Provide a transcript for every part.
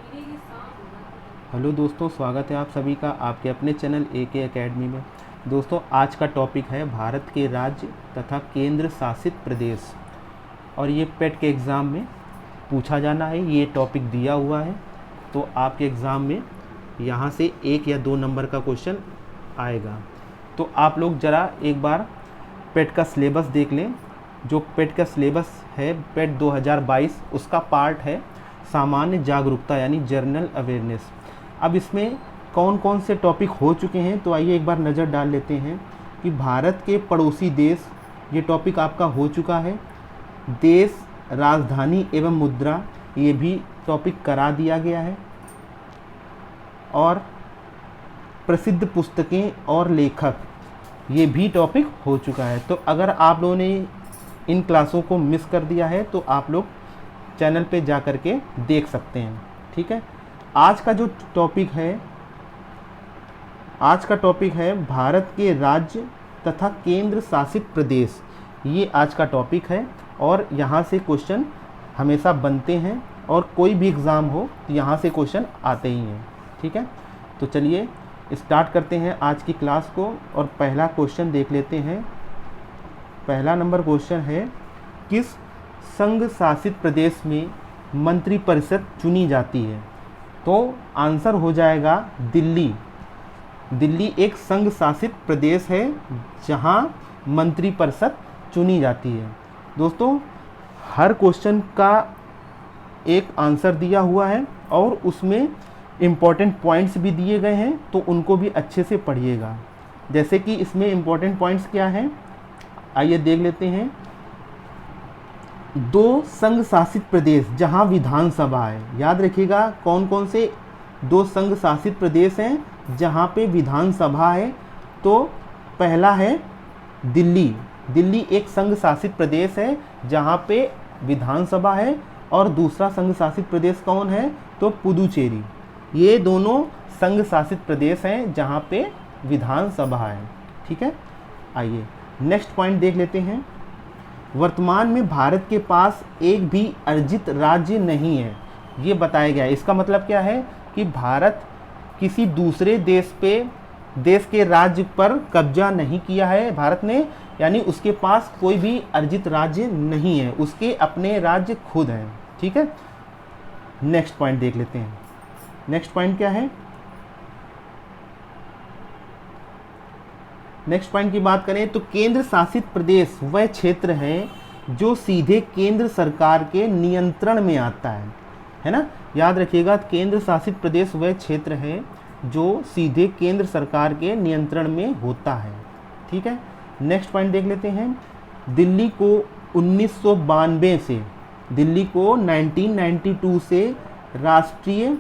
Hello दोस्तों, स्वागत है आप सभी का आपके अपने चैनल एके एकेडमी में। दोस्तों, आज का टॉपिक है भारत के राज्य तथा केंद्र शासित प्रदेश, और ये पेट के एग्ज़ाम में पूछा जाना है। ये टॉपिक दिया हुआ है, तो आपके एग्ज़ाम में यहाँ से 1 या 2 नंबर का क्वेश्चन आएगा। तो आप लोग ज़रा एक बार पेट का सिलेबस देख लें। जो पेट का सिलेबस है पेट 2022, उसका पार्ट है सामान्य जागरूकता यानी जनरल अवेयरनेस। अब इसमें कौन कौन से टॉपिक हो चुके हैं, तो आइए एक बार नज़र डाल लेते हैं कि भारत के पड़ोसी देश, ये टॉपिक आपका हो चुका है। देश, राजधानी एवं मुद्रा, ये भी टॉपिक करा दिया गया है। और प्रसिद्ध पुस्तकें और लेखक, ये भी टॉपिक हो चुका है। तो अगर आप लोगों ने इन क्लासों को मिस कर दिया है तो आप लोग चैनल पे जा कर के देख सकते हैं। ठीक है, आज का जो टॉपिक है, आज का टॉपिक है भारत के राज्य तथा केंद्र शासित प्रदेश। ये आज का टॉपिक है और यहाँ से क्वेश्चन हमेशा बनते हैं, और कोई भी एग्ज़ाम हो तो यहाँ से क्वेश्चन आते ही हैं। ठीक है, तो चलिए स्टार्ट करते हैं आज की क्लास को और पहला क्वेश्चन देख लेते हैं। पहला नंबर क्वेश्चन है, किस संघ शासित प्रदेश में मंत्रिपरिषद चुनी जाती है? तो आंसर हो जाएगा दिल्ली। दिल्ली एक संघ शासित प्रदेश है जहां मंत्रिपरिषद चुनी जाती है। दोस्तों, हर क्वेश्चन का एक आंसर दिया हुआ है और उसमें इम्पॉर्टेंट पॉइंट्स भी दिए गए हैं, तो उनको भी अच्छे से पढ़िएगा। जैसे कि इसमें इम्पॉर्टेंट पॉइंट्स क्या हैं, आइए देख लेते हैं। 2 संघ शासित प्रदेश जहां विधानसभा है, याद रखिएगा कौन कौन से 2 संघ शासित प्रदेश हैं जहां पे विधानसभा है। तो पहला है दिल्ली। दिल्ली एक संघ शासित प्रदेश है जहां पे विधानसभा है। और दूसरा संघ शासित प्रदेश कौन है? तो पुदुचेरी। ये दोनों संघ शासित प्रदेश हैं जहां पे विधानसभा है। ठीक है, आइए नेक्स्ट पॉइंट देख लेते हैं। वर्तमान में भारत के पास एक भी अर्जित राज्य नहीं है, ये बताया गया है। इसका मतलब क्या है कि भारत किसी दूसरे देश के राज्य पर कब्जा नहीं किया है भारत ने, यानी उसके पास कोई भी अर्जित राज्य नहीं है, उसके अपने राज्य खुद हैं। ठीक है, नेक्स्ट पॉइंट देख लेते हैं। नेक्स्ट पॉइंट क्या है? नेक्स्ट पॉइंट की बात करें तो केंद्र शासित प्रदेश वह क्षेत्र है जो सीधे केंद्र सरकार के नियंत्रण में आता है ना। याद रखिएगा, केंद्र शासित प्रदेश वह क्षेत्र है जो सीधे केंद्र सरकार के नियंत्रण में होता है। ठीक है, नेक्स्ट पॉइंट देख लेते हैं। दिल्ली को 1992 से, दिल्ली को 1992 से राष्ट्रीय,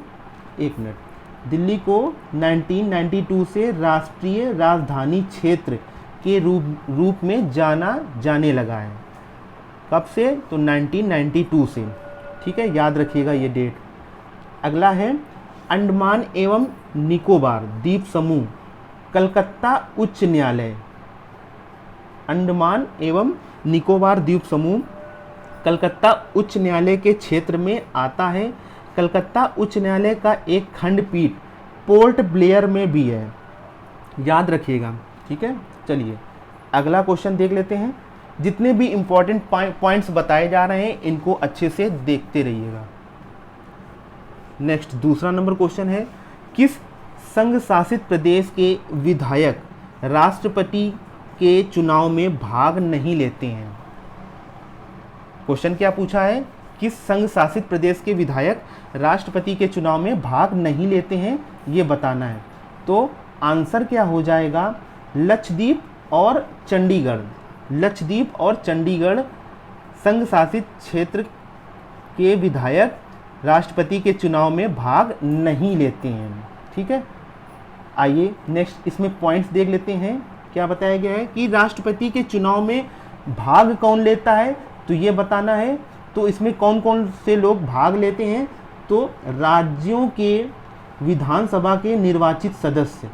एक मिनट, दिल्ली को 1992 से राष्ट्रीय राजधानी क्षेत्र के रूप में जाना जाने लगा है। कब से? तो 1992 से। ठीक है, याद रखिएगा ये डेट। अगला है अंडमान एवं निकोबार द्वीप समूह, कलकत्ता उच्च न्यायालय। अंडमान एवं निकोबार द्वीप समूह कलकत्ता उच्च न्यायालय के क्षेत्र में आता है। कलकत्ता उच्च न्यायालय का एक खंडपीठ पोर्ट ब्लेयर में भी है, याद रखिएगा। ठीक है, चलिए अगला क्वेश्चन देख लेते हैं। जितने भी इंपॉर्टेंट पॉइंट्स बताए जा रहे हैं इनको अच्छे से देखते रहिएगा। नेक्स्ट दूसरा नंबर क्वेश्चन है, किस संघ शासित प्रदेश के विधायक राष्ट्रपति के चुनाव में भाग नहीं लेते हैं? क्वेश्चन क्या पूछा है, किस संघ शासित प्रदेश के विधायक राष्ट्रपति के चुनाव में भाग नहीं लेते हैं, ये बताना है। तो आंसर क्या हो जाएगा? लक्षद्वीप और चंडीगढ़। लक्षद्वीप और चंडीगढ़ संघ शासित क्षेत्र के विधायक राष्ट्रपति के चुनाव में भाग नहीं लेते हैं। ठीक है, आइए नेक्स्ट इसमें पॉइंट्स देख लेते हैं। क्या बताया गया है कि राष्ट्रपति के चुनाव में भाग कौन लेता है, तो ये बताना है। तो इसमें कौन कौन से लोग भाग लेते हैं? तो राज्यों के विधानसभा के निर्वाचित सदस्य,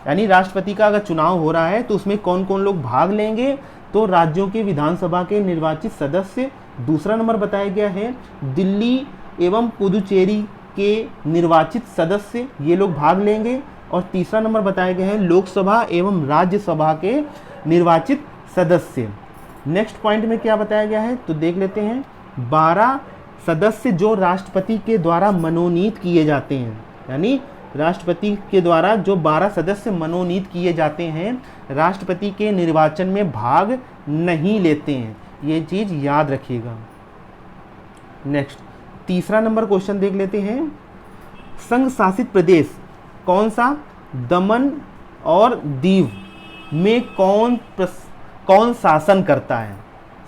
यानी राष्ट्रपति का अगर चुनाव हो रहा है तो उसमें कौन कौन लोग भाग लेंगे? तो राज्यों के विधानसभा के निर्वाचित सदस्य। दूसरा नंबर बताया गया है दिल्ली एवं पुदुचेरी के निर्वाचित सदस्य ये लोग भाग लेंगे। और तीसरा नंबर बताया गया है लोकसभा एवं राज्यसभा के निर्वाचित सदस्य। नेक्स्ट पॉइंट में क्या बताया गया है तो देख लेते हैं। 12 सदस्य जो राष्ट्रपति के द्वारा मनोनीत किए जाते हैं, यानी राष्ट्रपति के द्वारा जो 12 सदस्य मनोनीत किए जाते हैं, राष्ट्रपति के निर्वाचन में भाग नहीं लेते हैं, ये चीज़ याद रखिएगा। नेक्स्ट तीसरा नंबर क्वेश्चन देख लेते हैं। संघ शासित प्रदेश कौन सा? दमन और दीव में कौन शासन करता है?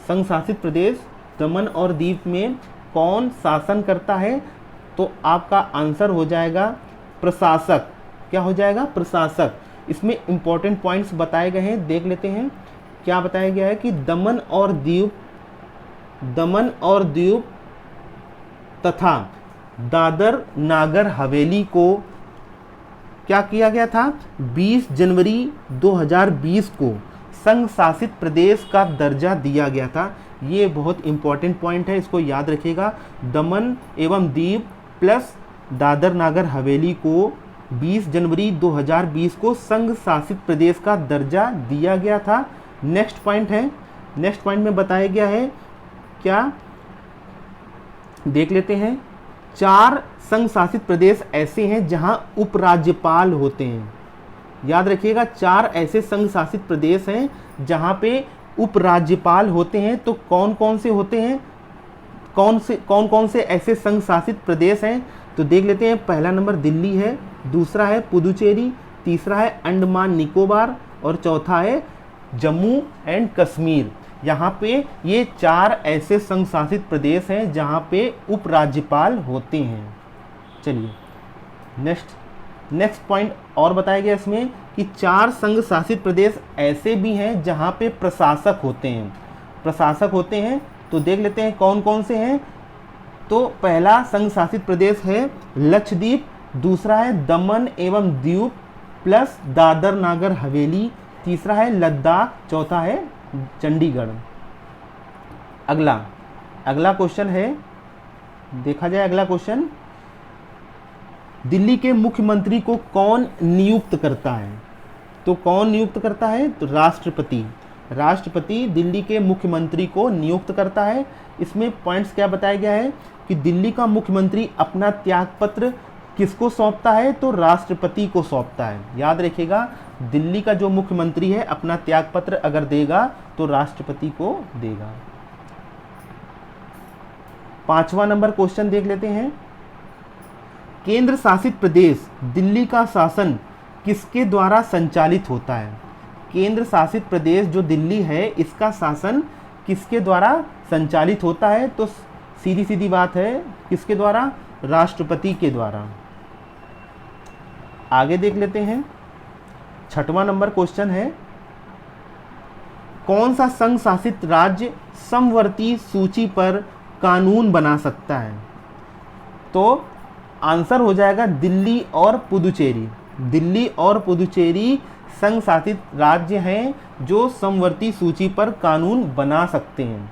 संघ शासित प्रदेश दमन और दीव में कौन शासन करता है? तो आपका आंसर हो जाएगा प्रशासक। क्या हो जाएगा? प्रशासक। इसमें इंपॉर्टेंट पॉइंट्स बताए गए हैं, देख लेते हैं। क्या बताया गया है कि दमन और दीव तथा दादर नागर हवेली को क्या किया गया था? 20 जनवरी 2020 को संघ शासित प्रदेश का दर्जा दिया गया था। ये बहुत इंपॉर्टेंट पॉइंट है, इसको याद रखिएगा। दमन एवं दीव प्लस दादर नागर हवेली को 20 जनवरी 2020 को संघ शासित प्रदेश का दर्जा दिया गया था। नेक्स्ट पॉइंट है, नेक्स्ट पॉइंट में बताया गया है क्या, देख लेते हैं। 4 संघ शासित प्रदेश ऐसे हैं जहां उपराज्यपाल होते हैं। याद रखिएगा 4 ऐसे संघ शासित प्रदेश हैं जहां पे उपराज्यपाल होते हैं। तो कौन कौन से होते हैं, कौन कौन से ऐसे संघ शासित प्रदेश हैं तो देख लेते हैं। पहला नंबर दिल्ली है, दूसरा है पुदुचेरी, तीसरा है अंडमान निकोबार और चौथा है जम्मू एंड कश्मीर। यहाँ पे ये 4 ऐसे संघ शासित प्रदेश हैं जहाँ पे उपराज्यपाल होते हैं। चलिए नेक्स्ट पॉइंट और बताया गया इसमें कि 4 संघ शासित प्रदेश ऐसे भी हैं जहाँ पे प्रशासक होते हैं। प्रशासक होते हैं तो देख लेते हैं कौन कौन से हैं। तो पहला संघ शासित प्रदेश है लक्षद्वीप, दूसरा है दमन एवं दीव प्लस दादर नागर हवेली, तीसरा है लद्दाख, चौथा है चंडीगढ़। अगला क्वेश्चन है, देखा जाए अगला क्वेश्चन। दिल्ली के मुख्यमंत्री को कौन नियुक्त करता है? तो कौन नियुक्त करता है? तो राष्ट्रपति दिल्ली के मुख्यमंत्री को नियुक्त करता है। इसमें पॉइंट्स क्या बताया गया है कि दिल्ली का मुख्यमंत्री अपना त्यागपत्र किसको सौंपता है? तो राष्ट्रपति को सौंपता है। याद रखिएगा दिल्ली का जो मुख्यमंत्री है अपना त्यागपत्र अगर देगा तो राष्ट्रपति को देगा। 5वां नंबर क्वेश्चन देख लेते हैं। केंद्र शासित प्रदेश दिल्ली का शासन किसके द्वारा संचालित होता है? केंद्र शासित प्रदेश जो दिल्ली है इसका शासन किसके द्वारा संचालित होता है? तो सीधी सीधी बात है, किसके द्वारा? राष्ट्रपति के द्वारा। आगे देख लेते हैं। 6वां नंबर क्वेश्चन है, कौन सा संघ शासित राज्य समवर्ती सूची पर कानून बना सकता है? तो आंसर हो जाएगा दिल्ली और पुदुचेरी। दिल्ली और पुदुचेरी संघ शासित राज्य हैं जो समवर्ती सूची पर कानून बना सकते हैं।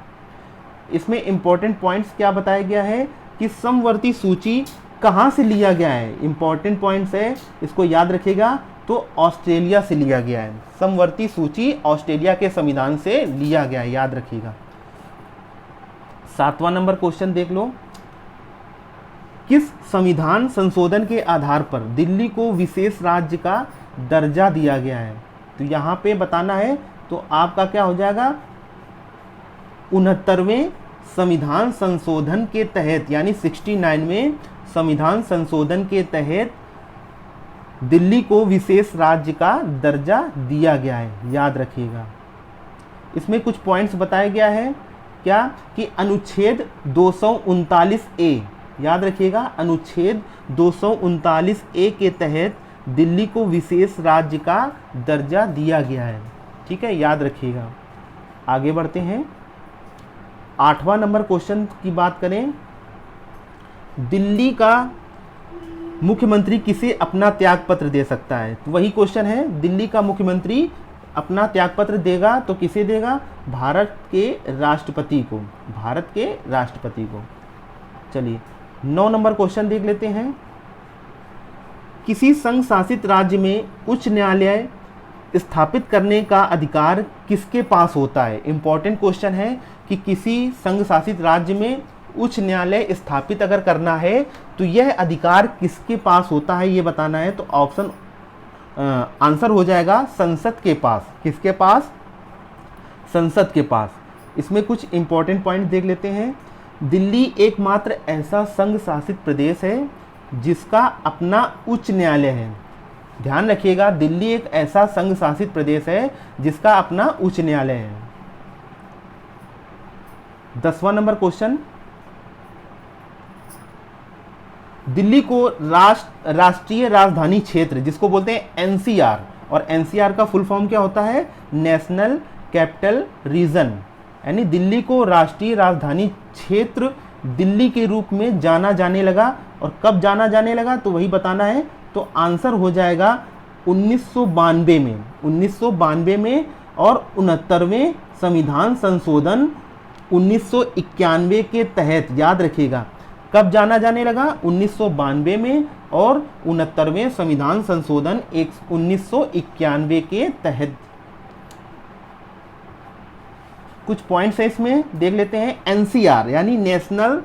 इसमें इंपॉर्टेंट पॉइंट्स क्या बताया गया है कि समवर्ती सूची कहाँ से लिया गया है? इंपॉर्टेंट पॉइंट्स है, इसको याद रखिएगा। तो ऑस्ट्रेलिया से लिया गया है। समवर्ती सूची ऑस्ट्रेलिया के संविधान से लिया गया है, याद रखिएगा। 7वां नंबर क्वेश्चन देख लो। किस संविधान संशोधन के आधार पर दिल्ली को विशेष राज्य का दर्जा दिया गया है? तो यहाँ पे बताना है। तो आपका क्या हो जाएगा? 69वें संविधान संशोधन के तहत, यानी 69वें संविधान संशोधन के तहत दिल्ली को विशेष राज्य का दर्जा दिया गया है, याद रखिएगा। इसमें कुछ पॉइंट्स बताया गया है क्या कि अनुच्छेद 239A, याद रखिएगा, अनुच्छेद 239A के तहत दिल्ली को विशेष राज्य का दर्जा दिया गया है। ठीक है, याद रखिएगा। आगे बढ़ते हैं। 8वां नंबर क्वेश्चन की बात करें। दिल्ली का मुख्यमंत्री किसे अपना त्यागपत्र दे सकता है? तो वही क्वेश्चन है, दिल्ली का मुख्यमंत्री अपना त्यागपत्र देगा तो किसे देगा? भारत के राष्ट्रपति को। भारत के राष्ट्रपति को। चलिए 9 नंबर क्वेश्चन देख लेते हैं। किसी संघ शासित राज्य में उच्च न्यायालय स्थापित करने का अधिकार किसके पास होता है? इंपॉर्टेंट क्वेश्चन है कि किसी संघ शासित राज्य में उच्च न्यायालय स्थापित अगर करना है तो यह अधिकार किसके पास होता है, ये बताना है। तो ऑप्शन आंसर हो जाएगा संसद के पास। किसके पास? संसद के पास। इसमें कुछ इंपॉर्टेंट पॉइंट देख लेते हैं। दिल्ली एकमात्र ऐसा संघ शासित प्रदेश है जिसका अपना उच्च न्यायालय है। ध्यान रखिएगा, दिल्ली एक ऐसा संघ शासित प्रदेश है जिसका अपना उच्च न्यायालय है। 10वां नंबर क्वेश्चन, दिल्ली को राष्ट्रीय राजधानी क्षेत्र जिसको बोलते हैं एनसीआर, और एनसीआर का फुल फॉर्म क्या होता है? नेशनल कैपिटल रीजन, यानी दिल्ली को राष्ट्रीय राजधानी क्षेत्र दिल्ली के रूप में जाना जाने लगा। और कब जाना जाने लगा तो वही बताना है। तो आंसर हो जाएगा 1992 में। 1992 में, और 69वें संविधान संशोधन 1991 के तहत, याद रखिएगा कब जाना जाने लगा? 1992 में, और 69वें संविधान संशोधन 1991 के तहत। कुछ पॉइंट्स है इसमें, देख लेते हैं। एनसीआर यानी नेशनल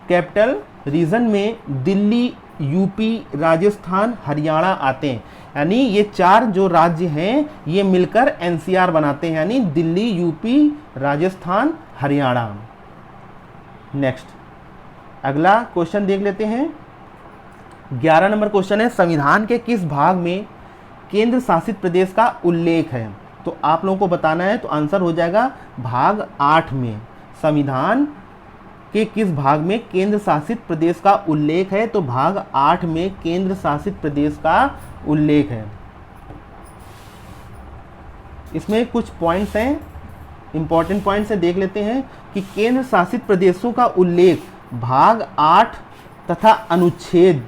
कैपिटल रीजन में दिल्ली, यूपी, राजस्थान, हरियाणा आते हैं। यानी ये 4 जो राज्य हैं ये मिलकर एनसीआर बनाते हैं, यानी दिल्ली, यूपी, राजस्थान, हरियाणा। नेक्स्ट अगला क्वेश्चन देख लेते हैं। 11 नंबर क्वेश्चन है, संविधान के किस भाग में केंद्र शासित प्रदेश का उल्लेख है? तो आप लोगों को बताना है। तो आंसर हो जाएगा भाग 8 में। संविधान के किस भाग में केंद्र शासित प्रदेश का उल्लेख है? तो भाग 8 में केंद्र शासित प्रदेश का उल्लेख है। इसमें कुछ पॉइंट्स हैं, इंपॉर्टेंट पॉइंट्स हैं, देख लेते हैं कि केंद्र शासित प्रदेशों का उल्लेख भाग 8 तथा अनुच्छेद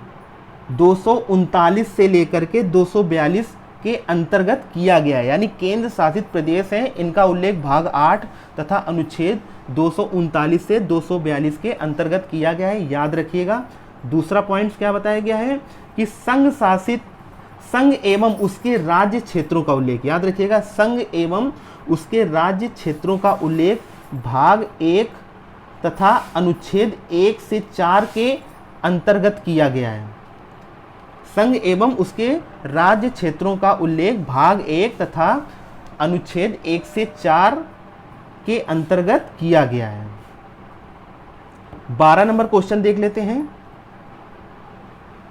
239 से लेकर के 242 के अंतर्गत किया गया है। यानी केंद्र शासित प्रदेश हैं, इनका उल्लेख भाग 8 तथा अनुच्छेद 239 से 242 के अंतर्गत किया गया है, याद रखिएगा। दूसरा पॉइंट क्या बताया गया है कि संघ एवं उसके राज्य क्षेत्रों का उल्लेख, याद रखिएगा, संघ एवं उसके राज्य क्षेत्रों का उल्लेख भाग 1 तथा अनुच्छेद 1 से 4 के अंतर्गत किया गया है। संघ एवं उसके राज्य क्षेत्रों का उल्लेख भाग 1 तथा अनुच्छेद 1 से 4 के अंतर्गत किया गया है। 12 नंबर क्वेश्चन देख लेते हैं।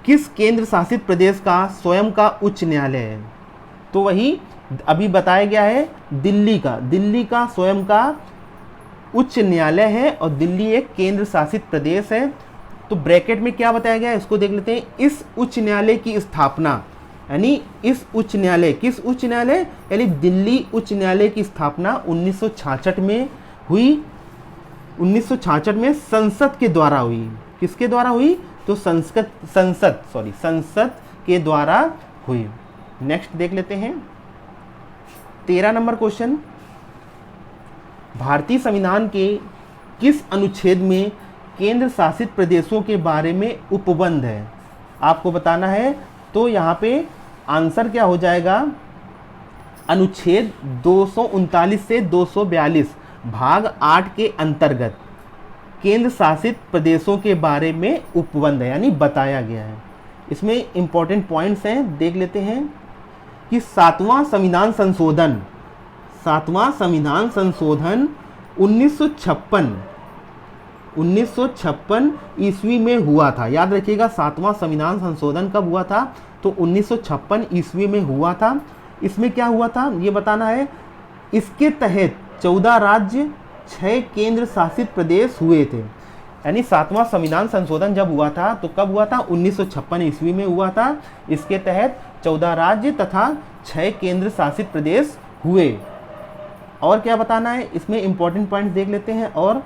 किस केंद्र शासित प्रदेश का स्वयं का उच्च न्यायालय है? तो वही अभी बताया गया है, दिल्ली का स्वयं का उच्च न्यायालय है, और दिल्ली एक केंद्र शासित प्रदेश है। तो ब्रैकेट में क्या बताया गया है इसको देख लेते हैं। इस उच्च न्यायालय की स्थापना, यानी इस उच्च न्यायालय, किस उच्च न्यायालय, यानी दिल्ली उच्च न्यायालय की स्थापना 1966 में हुई। 1966 में संसद के द्वारा हुई। किसके द्वारा हुई? तो संसद के द्वारा हुई। नेक्स्ट देख लेते हैं 13 नंबर क्वेश्चन। भारतीय संविधान के किस अनुच्छेद में केंद्र शासित प्रदेशों के बारे में उपबंध है? आपको बताना है। तो यहाँ पे आंसर क्या हो जाएगा? अनुच्छेद 239 से 242 भाग 8 के अंतर्गत केंद्र शासित प्रदेशों के बारे में उपबंध है, यानी बताया गया है। इसमें इंपॉर्टेंट पॉइंट्स हैं, देख लेते हैं कि 7वां संविधान संशोधन 1956 ईस्वी में हुआ था। याद रखिएगा 7वां संविधान संशोधन कब हुआ था? तो 1956 ईस्वी में हुआ था। इसमें क्या हुआ था ये बताना है। इसके तहत 14 राज्य, 6 केंद्र शासित प्रदेश हुए थे। यानी 7वां संविधान संशोधन जब हुआ था तो कब हुआ था? 1956 ईस्वी में हुआ था। इसके तहत 14 राज्य तथा 6 केंद्र शासित प्रदेश हुए। और क्या बताना है इसमें इंपॉर्टेंट पॉइंट देख लेते हैं। और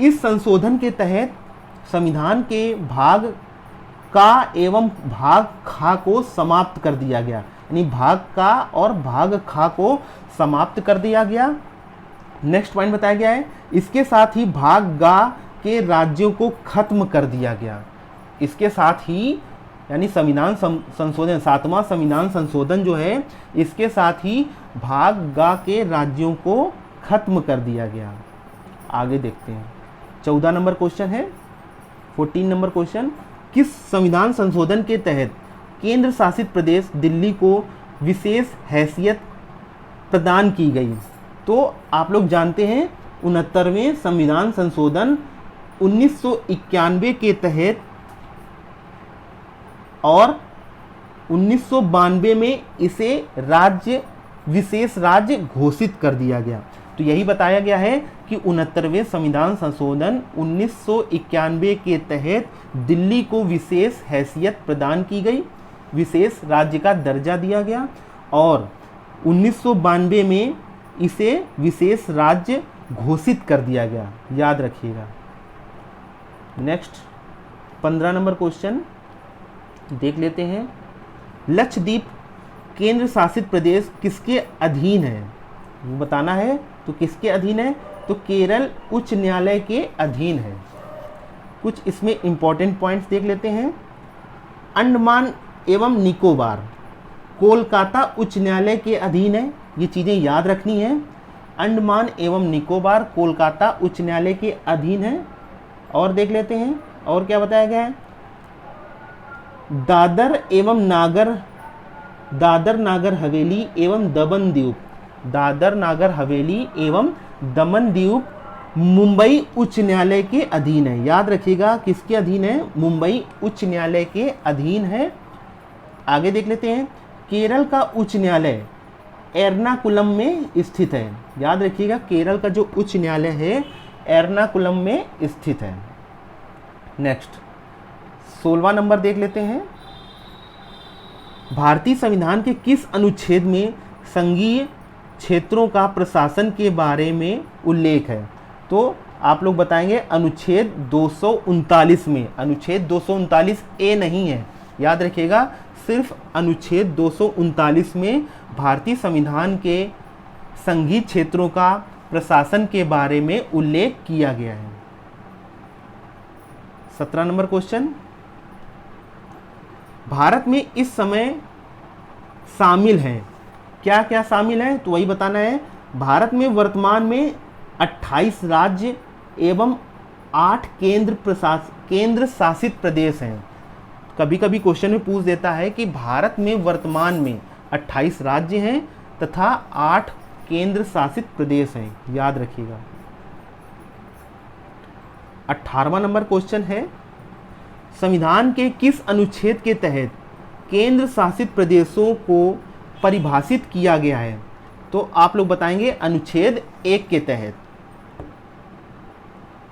इस संशोधन के तहत संविधान के भाग का एवं भाग खा को समाप्त कर दिया गया, यानी भाग का और भाग खा को समाप्त कर दिया गया। नेक्स्ट पॉइंट बताया गया है, इसके साथ ही भाग गा के राज्यों को खत्म कर दिया गया। इसके साथ ही यानी संविधान संशोधन, 7वां संविधान संशोधन जो है, इसके साथ ही भाग गा के राज्यों को खत्म कर दिया गया। आगे देखते हैं 14 नंबर क्वेश्चन है, 14 नंबर क्वेश्चन, किस संविधान संशोधन के तहत केंद्र शासित प्रदेश दिल्ली को विशेष हैसियत प्रदान की गई? तो आप लोग जानते हैं 69वें संविधान संशोधन 1991 के तहत और 1992 में इसे राज्य, विशेष राज्य घोषित कर दिया गया। तो यही बताया गया है कि 69वें संविधान संशोधन 1991 के तहत दिल्ली को विशेष हैसियत प्रदान की गई, विशेष राज्य का दर्जा दिया गया, और 1992 में इसे विशेष राज्य घोषित कर दिया गया। याद रखिएगा। नेक्स्ट 15 नंबर क्वेश्चन देख लेते हैं। लक्षद्वीप केंद्र शासित प्रदेश किसके अधीन है? वो बताना है। तो किसके अधीन है? तो केरल उच्च न्यायालय के अधीन है। कुछ इसमें इंपॉर्टेंट पॉइंट्स देख लेते हैं। अंडमान एवं निकोबार कोलकाता उच्च न्यायालय के अधीन है। ये चीज़ें याद रखनी है। अंडमान एवं निकोबार कोलकाता उच्च न्यायालय के अधीन है। और देख लेते हैं और क्या बताया गया है। दादर नागर हवेली एवं दमन द्वीप, दादर नागर हवेली एवं दमन द्वीप मुंबई उच्च न्यायालय के अधीन है। याद रखिएगा किसके अधीन है? मुंबई उच्च न्यायालय के अधीन है। आगे देख लेते हैं। केरल का उच्च न्यायालय एर्नाकुलम में स्थित है। याद रखिएगा केरल का जो उच्च न्यायालय है एर्नाकुलम में स्थित है। नेक्स्ट 16वां नंबर देख लेते हैं। भारतीय संविधान के किस अनुच्छेद में संघीय क्षेत्रों का प्रशासन के बारे में उल्लेख है? तो आप लोग बताएंगे अनुच्छेद 239 में। अनुच्छेद 239 ए नहीं है, याद रखिएगा, सिर्फ अनुच्छेद 239 में भारतीय संविधान के संघीय क्षेत्रों का प्रशासन के बारे में उल्लेख किया गया है। 17 नंबर क्वेश्चन, भारत में इस समय शामिल हैं, क्या क्या शामिल है? तो वही बताना है। भारत में वर्तमान में 28 राज्य एवं 8 केंद्र शासित प्रदेश हैं। कभी कभी क्वेश्चन में पूछ देता है कि भारत में वर्तमान में 28 राज्य हैं तथा 8 केंद्र शासित प्रदेश हैं। याद रखिएगा। 18वां नंबर क्वेश्चन है। संविधान के किस अनुच्छेद के तहत केंद्र शासित प्रदेशों को परिभाषित किया गया है? तो आप लोग बताएंगे अनुच्छेद 1 के तहत।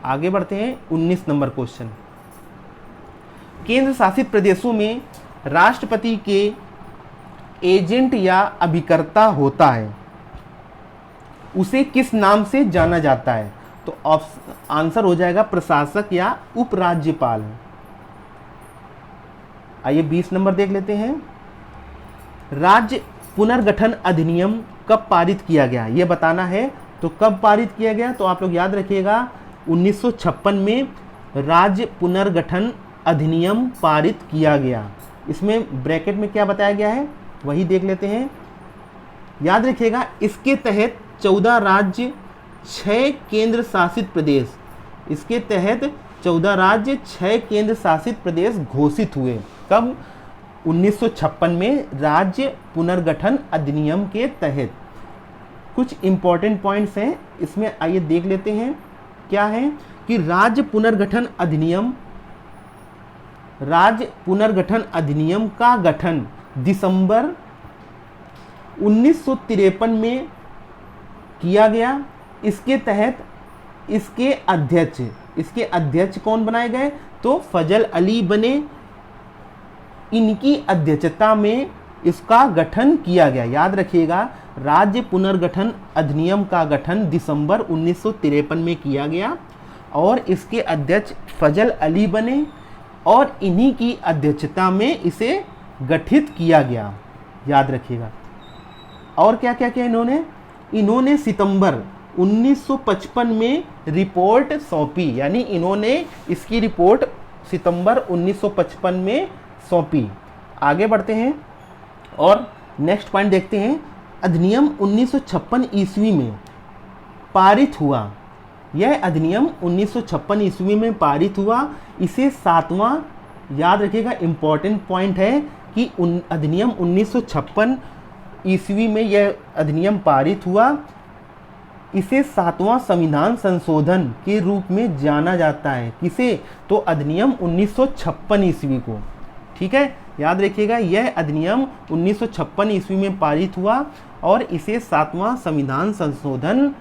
आगे बढ़ते हैं 19 नंबर क्वेश्चन। केंद्र शासित प्रदेशों में राष्ट्रपति के एजेंट या अभिकर्ता होता है, उसे किस नाम से जाना जाता है? तो आंसर हो जाएगा प्रशासक या उपराज्यपाल। आइए 20 नंबर देख लेते हैं। राज्य पुनर्गठन अधिनियम कब पारित किया गया, यह बताना है। तो कब पारित किया गया? तो आप लोग याद रखिएगा 1956 में राज्य पुनर्गठन अधिनियम पारित किया गया। इसमें ब्रैकेट में क्या बताया गया है वही देख लेते हैं। याद रखिएगा इसके तहत 14 राज्य 6 केंद्र शासित प्रदेश, इसके तहत 14 राज्य 6 केंद्र शासित प्रदेश घोषित हुए। कब? 1956 में राज्य पुनर्गठन अधिनियम के तहत। कुछ इंपॉर्टेंट पॉइंट्स हैं इसमें, आइए देख लेते हैं। क्या है कि राज्य पुनर्गठन अधिनियम का गठन दिसंबर 1953 में किया गया। इसके तहत इसके अध्यक्ष कौन बनाए गए? तो फजल अली बने। इनकी अध्यक्षता में इसका गठन किया गया। याद रखिएगा राज्य पुनर्गठन अधिनियम का गठन दिसंबर 1953 में किया गया और इसके अध्यक्ष फजल अली बने और इन्हीं की अध्यक्षता में इसे गठित किया गया। याद रखिएगा। और क्या क्या किया इन्होंने सितंबर 1955 में रिपोर्ट सौंपी, यानी इन्होंने इसकी रिपोर्ट सितंबर 1955 में सौंपी। आगे बढ़ते हैं और नेक्स्ट पॉइंट देखते हैं। अधिनियम 1956 ईस्वी में पारित हुआ। यह अधिनियम 1956 ईस्वी में पारित हुआ। इसे 7वां, याद रखिएगा इंपॉर्टेंट पॉइंट है कि अधिनियम 1956 ईस्वी में यह अधिनियम पारित हुआ। इसे 7वां संविधान संशोधन के रूप में जाना जाता है। किसे? तो अधिनियम 1956 ईस्वी को। ठीक है, याद रखिएगा यह अधिनियम 1956 ईस्वी में पारित हुआ और इसे 7वां संविधान संशोधन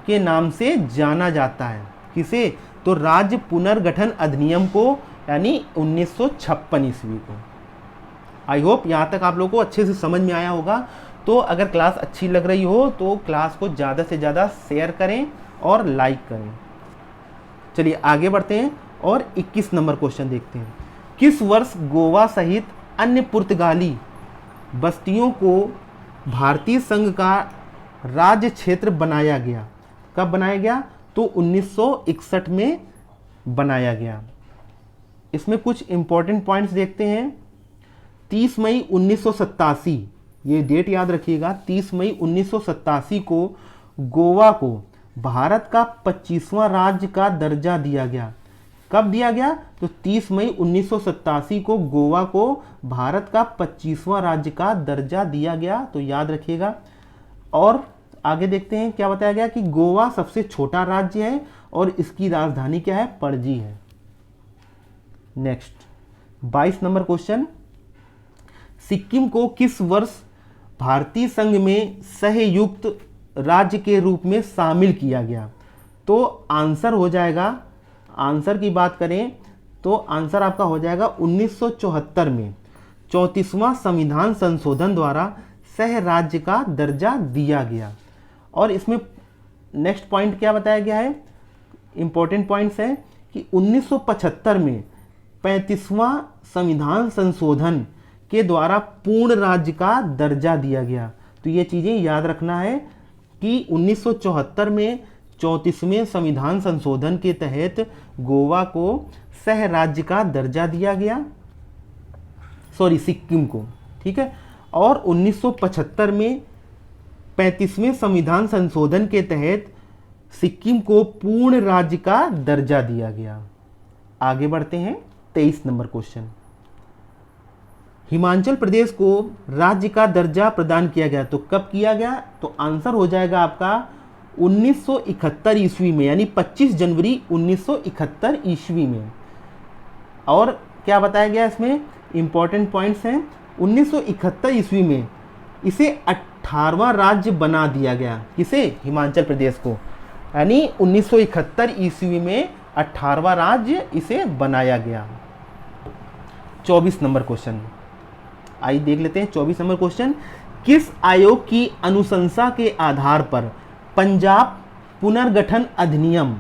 के नाम से जाना जाता है। किसे? तो राज्य पुनर्गठन अधिनियम को, यानी 1956 ईस्वी को। आई होप यहाँ तक आप लोगों को अच्छे से समझ में आया होगा। तो अगर क्लास अच्छी लग रही हो तो क्लास को ज़्यादा से ज़्यादा शेयर करें और लाइक करें। चलिए आगे बढ़ते हैं और 21 नंबर क्वेश्चन देखते हैं। किस वर्ष गोवा सहित अन्य पुर्तगाली बस्तियों को भारतीय संघ का राज्य क्षेत्र बनाया गया? कब बनाया गया? तो 1961 में बनाया गया। इसमें कुछ इंपॉर्टेंट पॉइंट्स देखते हैं। 30 मई 1987, ये डेट याद रखिएगा, 30 मई 1987 को गोवा को भारत का 25वां राज्य का दर्जा दिया गया। कब दिया गया? तो 30 मई 1987 को गोवा को भारत का 25वां राज्य का दर्जा दिया गया। तो याद रखिएगा। और आगे देखते हैं क्या बताया गया कि गोवा सबसे छोटा राज्य है और इसकी राजधानी क्या है? पणजी है। Next 22 number question. सिक्किम को किस वर्ष भारतीय संघ में सहयुक्त राज्य के रूप में शामिल किया गया? तो आंसर हो जाएगा, आंसर की बात करें तो आंसर आपका हो जाएगा 1974 में 34वां संविधान संशोधन द्वारा सह राज्य का दर्जा दिया गया। और इसमें नेक्स्ट पॉइंट क्या बताया गया है? इंपॉर्टेंट पॉइंट्स है कि 1975 में 35वां संविधान संशोधन के द्वारा पूर्ण राज्य का दर्जा दिया गया। तो ये चीज़ें याद रखना है कि 1974 में 34वें संविधान संशोधन के तहत गोवा को सह राज्य का दर्जा दिया गया, सिक्किम को। ठीक है, और 1975 में 35वें संविधान संशोधन के तहत सिक्किम को पूर्ण राज्य का दर्जा दिया गया। आगे बढ़ते हैं 23 नंबर क्वेश्चन। हिमाचल प्रदेश को राज्य का दर्जा प्रदान किया गया। तो कब किया गया? तो आंसर हो जाएगा आपका 1971 ईस्वी में, यानी 25 जनवरी 1971 ईस्वी में। और क्या बताया गया इसमें? इंपॉर्टेंट पॉइंट्स हैं। 1971 ईस्वी में इसे 18वां राज्य बना दिया गया। किसे? हिमाचल प्रदेश को। यानी 1971 ईस्वी में 18वां राज्य इसे बनाया गया। 24 नंबर क्वेश्चन आइए देख लेते हैं। 24 नंबर क्वेश्चन। किस आयोग की अनुशंसा के आधार पर पंजाब पुनर्गठन अधिनियम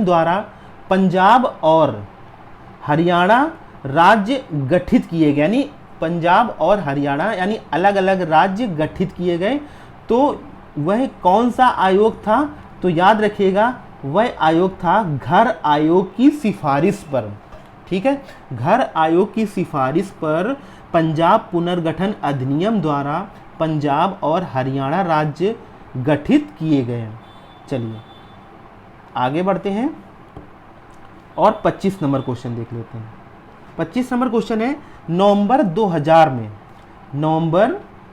द्वारा पंजाब और हरियाणा राज्य गठित किए गए? यानी पंजाब और हरियाणा यानी अलग अलग राज्य गठित किए गए। तो वह कौन सा आयोग था? तो याद रखिएगा वह आयोग था घर आयोग की सिफारिश पर। ठीक है, घर आयोग की सिफारिश पर पंजाब पुनर्गठन अधिनियम द्वारा पंजाब और हरियाणा राज्य गठित किए गए। चलिए आगे बढ़ते हैं और 25 नंबर क्वेश्चन देख लेते हैं। 25 नंबर क्वेश्चन है, नवंबर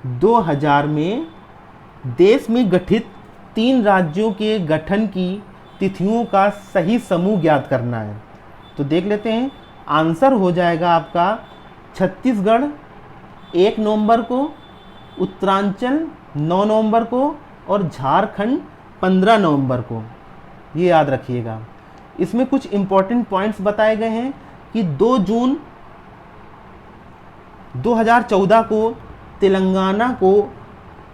2000 में देश में गठित 3 राज्यों के गठन की तिथियों का सही समूह ज्ञात करना है। तो देख लेते हैं। आंसर हो जाएगा आपका छत्तीसगढ़ 1 नवंबर को, उत्तरांचल 9 नवंबर को और झारखंड 15 नवंबर को। ये याद रखिएगा। इसमें कुछ इंपॉर्टेंट पॉइंट्स बताए गए हैं कि 2 जून 2014 को तेलंगाना को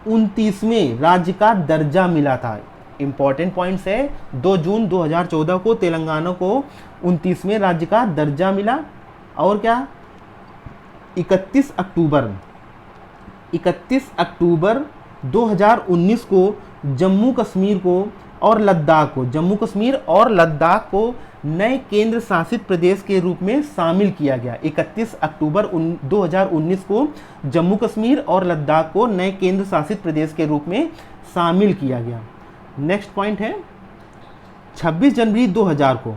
29वें राज्य का दर्जा मिला था। इंपॉर्टेंट पॉइंट्स है, 2 जून 2014 को तेलंगाना को 29वें राज्य का दर्जा मिला। और क्या? 31 अक्टूबर 2019 को जम्मू कश्मीर को और लद्दाख को, जम्मू कश्मीर और लद्दाख को नए केंद्र शासित प्रदेश के रूप में शामिल किया गया। 31 अक्टूबर 2019 को जम्मू कश्मीर और लद्दाख को नए केंद्र शासित प्रदेश के रूप में शामिल किया गया। नेक्स्ट पॉइंट है 26 जनवरी 2000 को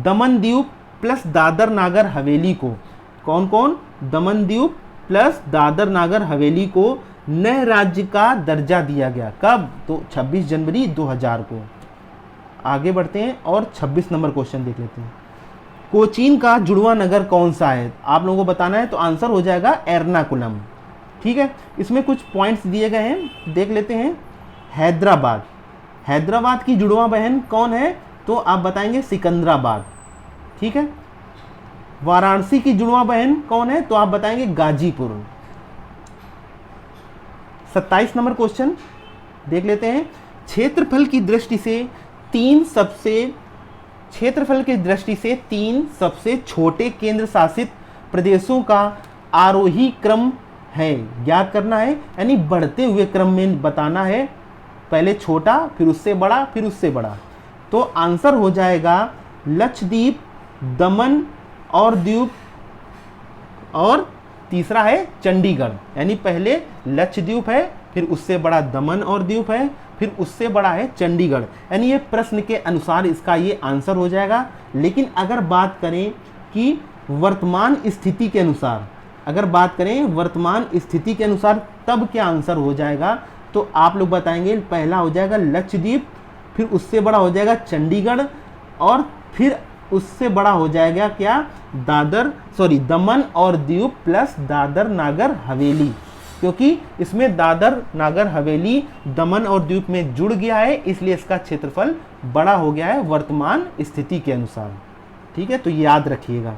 दमन दीव प्लस दादर नागर हवेली को, कौन कौन, दमन दीव प्लस दादर नागर हवेली को नए राज्य का दर्जा दिया गया। कब, तो 26 जनवरी 2000 को। आगे बढ़ते हैं और 26 नंबर क्वेश्चन देख लेते हैं। कोचीन का जुड़वा नगर कौन सा है, आप लोगों को बताना है, तो आंसर हो जाएगा एर्नाकुलम। ठीक है, इसमें कुछ पॉइंट्स दिए गए हैं, देख लेते हैं। हैदराबाद, हैदराबाद की जुड़वा बहन कौन है, तो आप बताएंगे सिकंदराबाद। ठीक है, वाराणसी की जुड़वा बहन कौन है, तो आप बताएंगे गाजीपुर। 27 नंबर क्वेश्चन देख लेते हैं। क्षेत्रफल की दृष्टि से तीन सबसे छोटे केंद्र शासित प्रदेशों का आरोही क्रम है, ज्ञात करना है, यानी बढ़ते हुए क्रम में बताना है, पहले छोटा फिर उससे बड़ा फिर उससे बड़ा। तो आंसर हो जाएगा लक्षद्वीप, दमन और दीव, और तीसरा है चंडीगढ़, यानी पहले लक्षद्वीप है, फिर उससे बड़ा दमन और दीव है, फिर उससे बड़ा है चंडीगढ़, यानी ये प्रश्न के अनुसार इसका ये आंसर हो जाएगा। लेकिन अगर बात करें कि वर्तमान स्थिति के अनुसार, तब क्या आंसर हो जाएगा, तो आप लोग बताएंगे पहला हो जाएगा लक्षद्वीप, फिर उससे बड़ा हो जाएगा चंडीगढ़, और फिर उससे बड़ा हो जाएगा क्या, दमन और दीव प्लस दादर नागर हवेली, क्योंकि इसमें दादर नागर हवेली दमन और द्वीप में जुड़ गया है, इसलिए इसका क्षेत्रफल बड़ा हो गया है वर्तमान स्थिति के अनुसार। ठीक है, तो याद रखिएगा।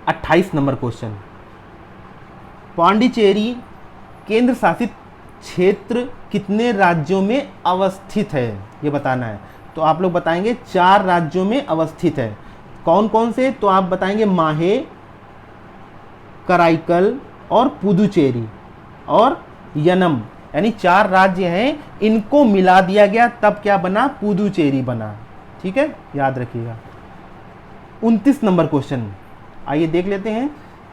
28 नंबर क्वेश्चन, पांडिचेरी केंद्र शासित क्षेत्र कितने राज्यों में अवस्थित है, ये बताना है। तो आप लोग बताएंगे 4 राज्यों में अवस्थित है। कौन कौन से, तो आप बताएंगे माहे, कराईकल और पुदुचेरी और यनम, यानी 4 राज्य हैं, इनको मिला दिया गया तब क्या बना, पुदुचेरी बना। ठीक है, याद रखिएगा। 29 नंबर क्वेश्चन आइए देख लेते हैं।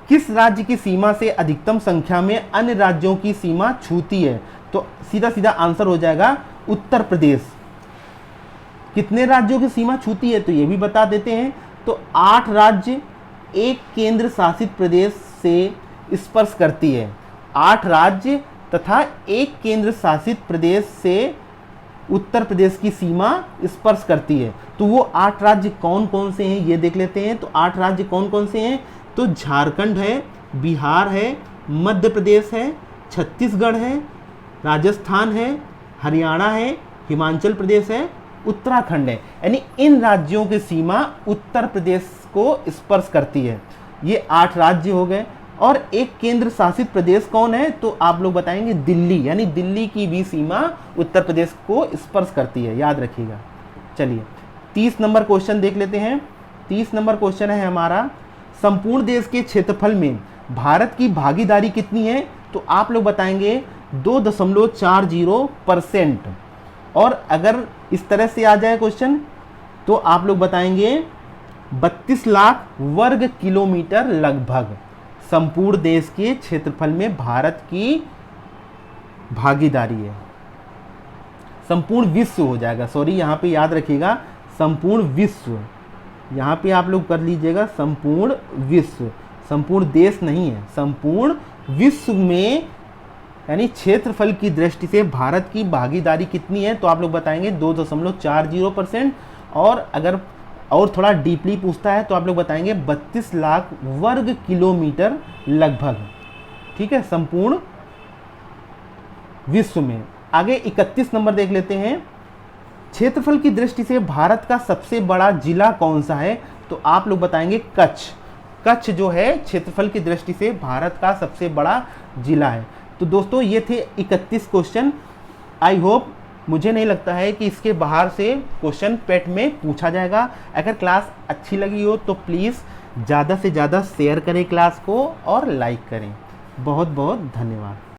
किस राज्य की सीमा से अधिकतम संख्या में अन्य राज्यों की सीमा छूती है, तो सीधा सीधा आंसर हो जाएगा उत्तर प्रदेश। कितने राज्यों की सीमा छूती है, तो ये भी बता देते हैं। तो 8 राज्य एक केंद्र शासित प्रदेश से स्पर्श करती है। 8 राज्य तथा एक केंद्र शासित प्रदेश से उत्तर प्रदेश की सीमा स्पर्श करती है। तो वो 8 राज्य कौन कौन से हैं, ये देख लेते हैं। तो 8 राज्य कौन कौन से हैं, तो झारखंड है, बिहार है, मध्य प्रदेश है, छत्तीसगढ़ है, राजस्थान है, हरियाणा है, हिमाचल प्रदेश है, उत्तराखंड है, यानी इन राज्यों की सीमा उत्तर प्रदेश को स्पर्श करती है। ये 8 राज्य हो गए। और एक केंद्र शासित प्रदेश कौन है, तो आप लोग बताएंगे दिल्ली, यानी दिल्ली की भी सीमा उत्तर प्रदेश को स्पर्श करती है, याद रखिएगा। चलिए 30 नंबर क्वेश्चन देख लेते हैं। 30 नंबर क्वेश्चन है हमारा, संपूर्ण देश के क्षेत्रफल में भारत की भागीदारी कितनी है, तो आप लोग बताएंगे 2.40%। और अगर इस तरह से आ जाए क्वेश्चन, तो आप लोग बताएंगे 32 लाख वर्ग किलोमीटर लगभग संपूर्ण देश के क्षेत्रफल में भारत की भागीदारी है। संपूर्ण विश्व हो जाएगा, सॉरी यहाँ पे याद रखिएगा संपूर्ण विश्व, यहाँ पे आप लोग कर लीजिएगा संपूर्ण विश्व, संपूर्ण देश नहीं है, संपूर्ण विश्व में, यानी क्षेत्रफल की दृष्टि से भारत की भागीदारी कितनी है, तो आप लोग बताएंगे 2.40%। और अगर और थोड़ा डीपली पूछता है तो आप लोग बताएंगे 32 लाख वर्ग किलोमीटर लगभग। ठीक है, संपूर्ण विश्व में। आगे 31 नंबर देख लेते हैं। क्षेत्रफल की दृष्टि से भारत का सबसे बड़ा जिला कौन सा है, तो आप लोग बताएंगे कच्छ। कच्छ जो है क्षेत्रफल की दृष्टि से भारत का सबसे बड़ा जिला है। तो दोस्तों ये थे 31 क्वेश्चन। आई होप, मुझे नहीं लगता है कि इसके बाहर से क्वेश्चन पेट में पूछा जाएगा। अगर क्लास अच्छी लगी हो तो प्लीज़ ज़्यादा से ज़्यादा शेयर करें क्लास को और लाइक करें। बहुत बहुत धन्यवाद।